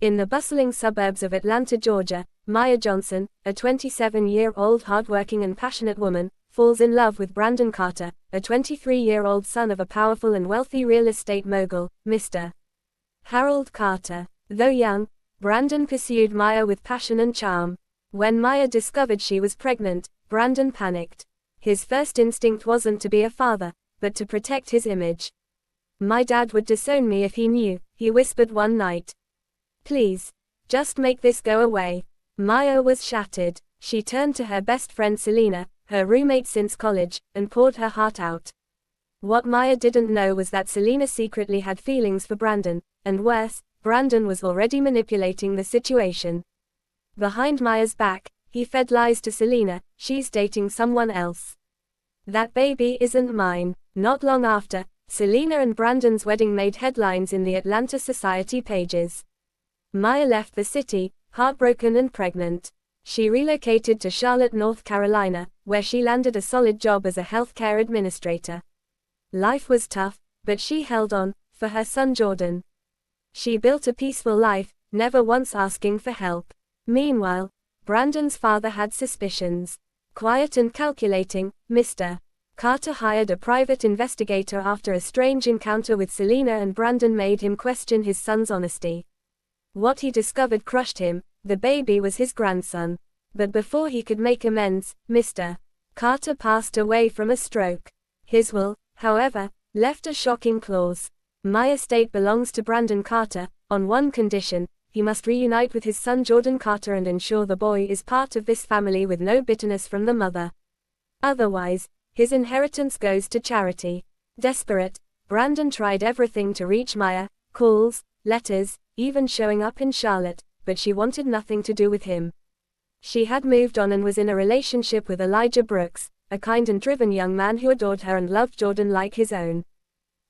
In the bustling suburbs of Atlanta, Georgia, Maya Johnson, a 27-year-old hardworking and passionate woman, falls in love with Brandon Carter, a 23-year-old son of a powerful and wealthy real estate mogul, Mr. Harold Carter. Though young, Brandon pursued Maya with passion and charm. When Maya discovered she was pregnant, Brandon panicked. His first instinct wasn't to be a father, but to protect his image. "My dad would disown me if he knew," he whispered one night. "Please, just make this go away." Maya was shattered. She turned to her best friend Selena, her roommate since college, and poured her heart out. What Maya didn't know was that Selena secretly had feelings for Brandon, and worse, Brandon was already manipulating the situation. Behind Maya's back, he fed lies to Selena: "She's dating someone else. That baby isn't mine." Not long after, Selena and Brandon's wedding made headlines in the Atlanta Society pages. Maya left the city, heartbroken and pregnant. She relocated to Charlotte, North Carolina, where she landed a solid job as a healthcare administrator. Life was tough, but she held on, for her son Jordan. She built a peaceful life, never once asking for help. Meanwhile, Brandon's father had suspicions. Quiet and calculating, Mr. Carter hired a private investigator after a strange encounter with Selena, and Brandon made him question his son's honesty. What he discovered crushed him: the baby was his grandson. But before he could make amends, Mr. Carter passed away from a stroke. His will, however, left a shocking clause. Maya's estate belongs to Brandon Carter, on one condition: he must reunite with his son Jordan Carter and ensure the boy is part of this family with no bitterness from the mother. Otherwise, his inheritance goes to charity. Desperate, Brandon tried everything to reach Maya: calls, letters, even showing up in Charlotte, but she wanted nothing to do with him. She had moved on and was in a relationship with Elijah Brooks, a kind and driven young man who adored her and loved Jordan like his own.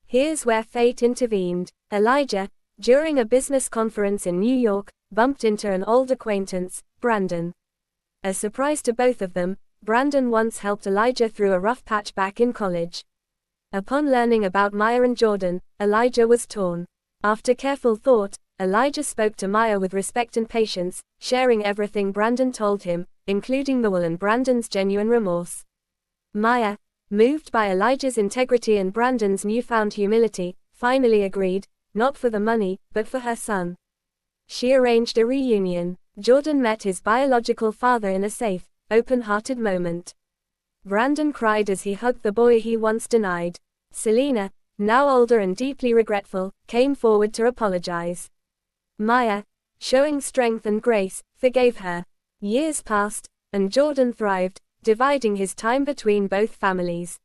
Here's where fate intervened. Elijah, during a business conference in New York, bumped into an old acquaintance, Brandon. A surprise to both of them, Brandon once helped Elijah through a rough patch back in college. Upon learning about Maya and Jordan, Elijah was torn. After careful thought, Elijah spoke to Maya with respect and patience, sharing everything Brandon told him, including the will and Brandon's genuine remorse. Maya, moved by Elijah's integrity and Brandon's newfound humility, finally agreed, not for the money, but for her son. She arranged a reunion. Jordan met his biological father in a safe, open-hearted moment. Brandon cried as he hugged the boy he once denied. Selena, now older and deeply regretful, came forward to apologize. Maya, showing strength and grace, forgave her. Years passed, and Jordan thrived, dividing his time between both families.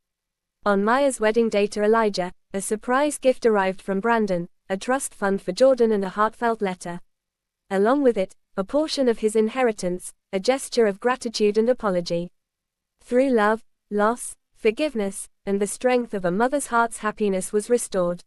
On Maya's wedding day to Elijah, a surprise gift arrived from Brandon: a trust fund for Jordan and a heartfelt letter. Along with it, a portion of his inheritance, a gesture of gratitude and apology. Through love, loss, forgiveness, and the strength of a mother's heart's happiness was restored.